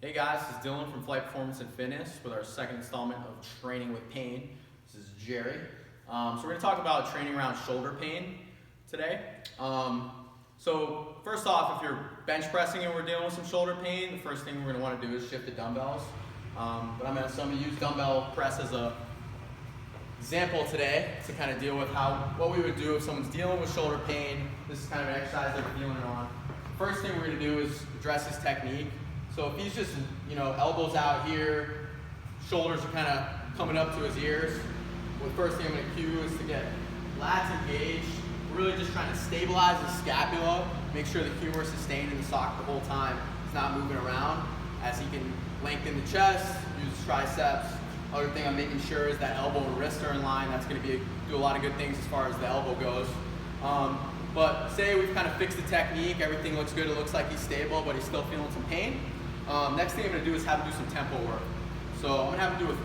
Hey guys, this is Dylan from Flight Performance and Fitness with our second installment of Training with Pain. This is Jerry. So we're going to talk about training around shoulder pain today. So first off, if you're bench pressing and we're dealing with some shoulder pain, the first thing we're going to want to do is shift the dumbbells. But I'm going to use dumbbell press as a example today to kind of deal with what we would do if someone's dealing with shoulder pain. This is kind of an exercise that we're dealing on. First thing we're going to do is address his technique. So if he's just, elbows out here, shoulders are kind of coming up to his ears, well, the first thing I'm going to cue is to get lats engaged. We're really just trying to stabilize the scapula, make sure the humerus is staying in the socket the whole time. It's not moving around, as he can lengthen the chest, use his triceps. Other thing I'm making sure is that elbow and wrist are in line. That's going to do a lot of good things as far as the elbow goes. But say we've kind of fixed the technique, everything looks good, it looks like he's stable, but he's still feeling some pain. Next thing I'm going to do is have him do some tempo work. So I'm going to have him do a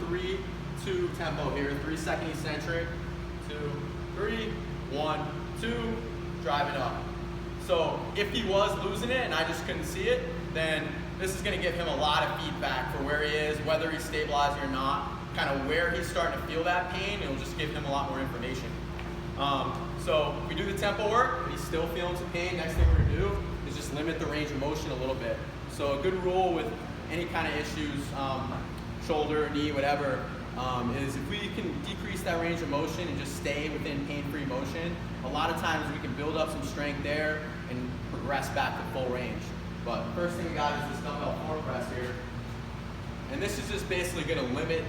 3-2 tempo here, 3 second eccentric, 2, 3, 1, 2, drive it up. So if he was losing it and I just couldn't see it, then this is going to give him a lot of feedback for where he is, whether he's stabilizing or not, kind of where he's starting to feel that pain. It'll just give him a lot more information. So if we do the tempo work and he's still feeling some pain, next thing we're going to do is just limit the range of motion a little bit. So a good rule with any kind of issues, shoulder, knee, whatever, is if we can decrease that range of motion and just stay within pain-free motion, a lot of times we can build up some strength there and progress back to full range. But first thing we got is this dumbbell floor press here. And this is just basically going to limit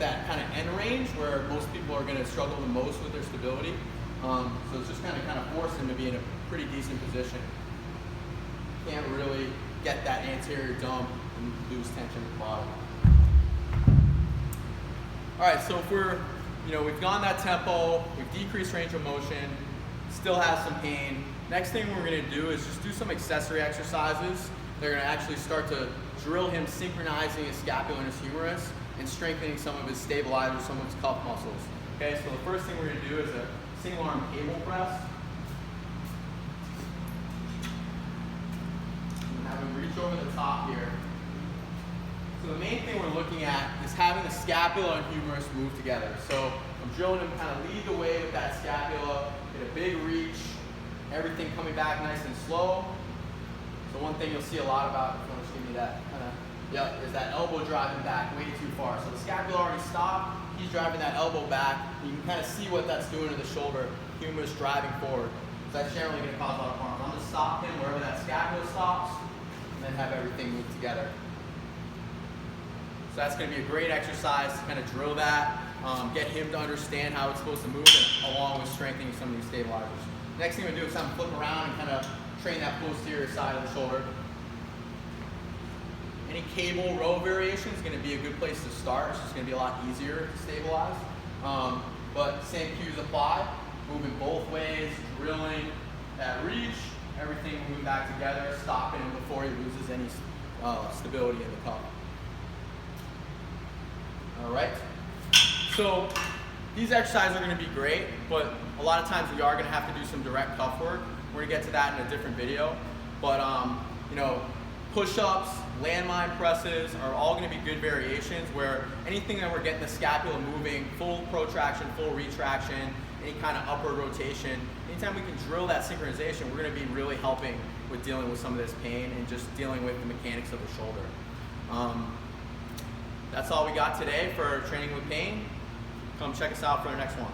that kind of end range where most people are going to struggle the most with their stability. So it's just kind of force them to be in a pretty decent position. Can't really get that anterior dump and lose tension at the bottom. All right, so if we've gone that tempo, we've decreased range of motion, still has some pain. Next thing we're going to do is just do some accessory exercises. They're going to actually start to drill him synchronizing his scapula and his humerus and strengthening some of his stabilizers, some of his cuff muscles. Okay, so the first thing we're going to do is a single arm cable press. Have him reach over the top here. So the main thing we're looking at is having the scapula and humerus move together. So I'm drilling him kind of lead the way with that scapula, get a big reach, everything coming back nice and slow. So one thing you'll see a lot about, if you want to give me that is that elbow driving back way too far. So the scapula already stopped, he's driving that elbow back. You can kind of see what that's doing to the shoulder, humerus driving forward. So that's generally going to cause a lot of harm. I'm going to stop him wherever that scapula stops, and then have everything move together. So that's going to be a great exercise to kind of drill that, get him to understand how it's supposed to move, and along with strengthening some of these stabilizers. Next thing we're going to do is have him flip around and kind of train that posterior side of the shoulder. Any cable row variation is going to be a good place to start. It's just going to be a lot easier to stabilize. But same cues apply. Moving both ways, drilling that reach, everything moving back together, stopping him before he loses any stability in the cuff. All right. So these exercises are going to be great, but a lot of times we are going to have to do some direct cuff work. We're going to get to that in a different video. But push-ups, landmine presses are all going to be good variations where anything that we're getting the scapula moving, full protraction, full retraction, any kind of upward rotation, anytime we can drill that synchronization, we're going to be really helping with dealing with some of this pain and just dealing with the mechanics of the shoulder. That's all we got today for Training with Pain. Come check us out for the next one.